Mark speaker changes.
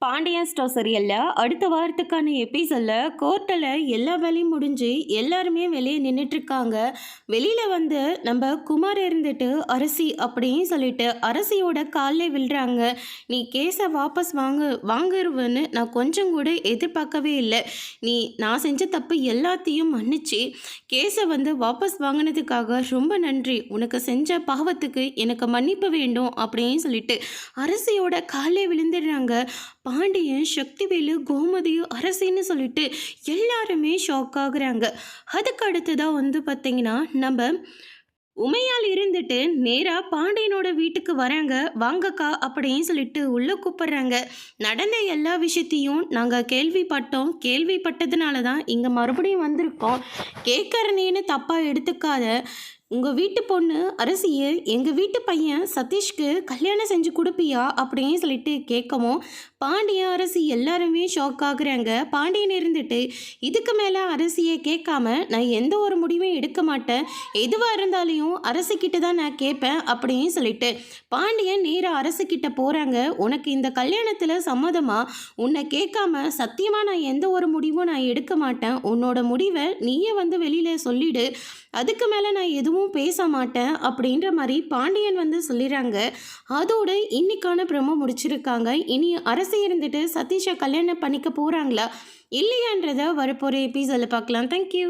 Speaker 1: Pandian store சீரியல்ல அடுத்த வாரத்துக்கான எபிசோட்ல கோர்ட்டில் எல்லா வேலையும் முடிஞ்சு எல்லாருமே வெளியே நின்றுட்டு இருக்காங்க. வெளியில வந்து நம்ம குமார் இருந்துட்டு அரசி அப்படின்னு சொல்லிட்டு அரசியோட காலில் விழுறாங்க. நீ கேஸை வாபஸ் வாங்குருவன்னு நான் கொஞ்சம் கூட எதிர்பார்க்கவே இல்லை. நான் செஞ்ச தப்பு எல்லாத்தையும் மன்னிச்சு கேஸை வந்து வாபஸ் வாங்கினதுக்காக ரொம்ப நன்றி. உனக்கு செஞ்ச பாவத்துக்கு எனக்கு மன்னிப்பு வேண்டும் அப்படின்னு சொல்லிட்டு அரசியோட காலில் விழுந்துடுறாங்க. பாண்டியன், சக்திவேலு, கோமதியும் அரசின்னு சொல்லிட்டு எல்லாருமே ஷாக் ஆகுறாங்க. அதுக்கு அடுத்ததாக வந்து பார்த்தீங்கன்னா நம்ம உமையால் இருந்துட்டு நேராக பாண்டியனோட வீட்டுக்கு வராங்க. வாங்கக்கா அப்படின்னு சொல்லிட்டு உள்ளே கூப்பிட்றாங்க. நடந்த எல்லா விஷயத்தையும் நாங்கள் கேள்விப்பட்டதுனால தான் இங்கே மறுபடியும் வந்திருக்கோம். கேட்கறனேன்னு தப்பாக எடுத்துக்காத. உங்கள் வீட்டு பொண்ணு அரசியை எங்கள் வீட்டு பையன் சதீஷ்க்கு கல்யாணம் செஞ்சு கொடுப்பியா அப்படின்னு சொல்லிட்டு கேட்கவும் பாண்டியன், அரசி எல்லாருமே ஷாக் ஆகுறாங்க. பாண்டியன் இருந்துட்டு இதுக்கு மேலே அரசியை கேட்காம நான் எந்த ஒரு முடிவும் எடுக்க மாட்டேன். எதுவாக இருந்தாலையும் அரசிக்கிட்ட தான் நான் கேட்பேன் அப்படின்னு சொல்லிட்டு பாண்டியன் நேராக அரசுக்கிட்ட போகிறாங்க. உனக்கு இந்த கல்யாணத்தில் சம்மதமா? உன்னை கேட்காம சத்தியமாக நான் எந்த ஒரு முடிவும் நான் எடுக்க மாட்டேன். உன்னோட முடிவை நீயே வந்து வெளியில் சொல்லிடு. அதுக்கு மேலே நான் எதுவும் பேச மாட்டேன் அப்படின்ற மாதிரி பாண்டியன் வந்து சொல்லிடுறாங்க. அதோட இன்னைக்கான ப்ரோமோ முடிச்சிருக்காங்க. இனி அரசு இருந்துட்டு சதீஷை கல்யாணம் பண்ணிக்க போகிறாங்களா இல்லையான்றதை வரப்போகிற எபிசோடில் பார்க்கலாம். தேங்க்யூ.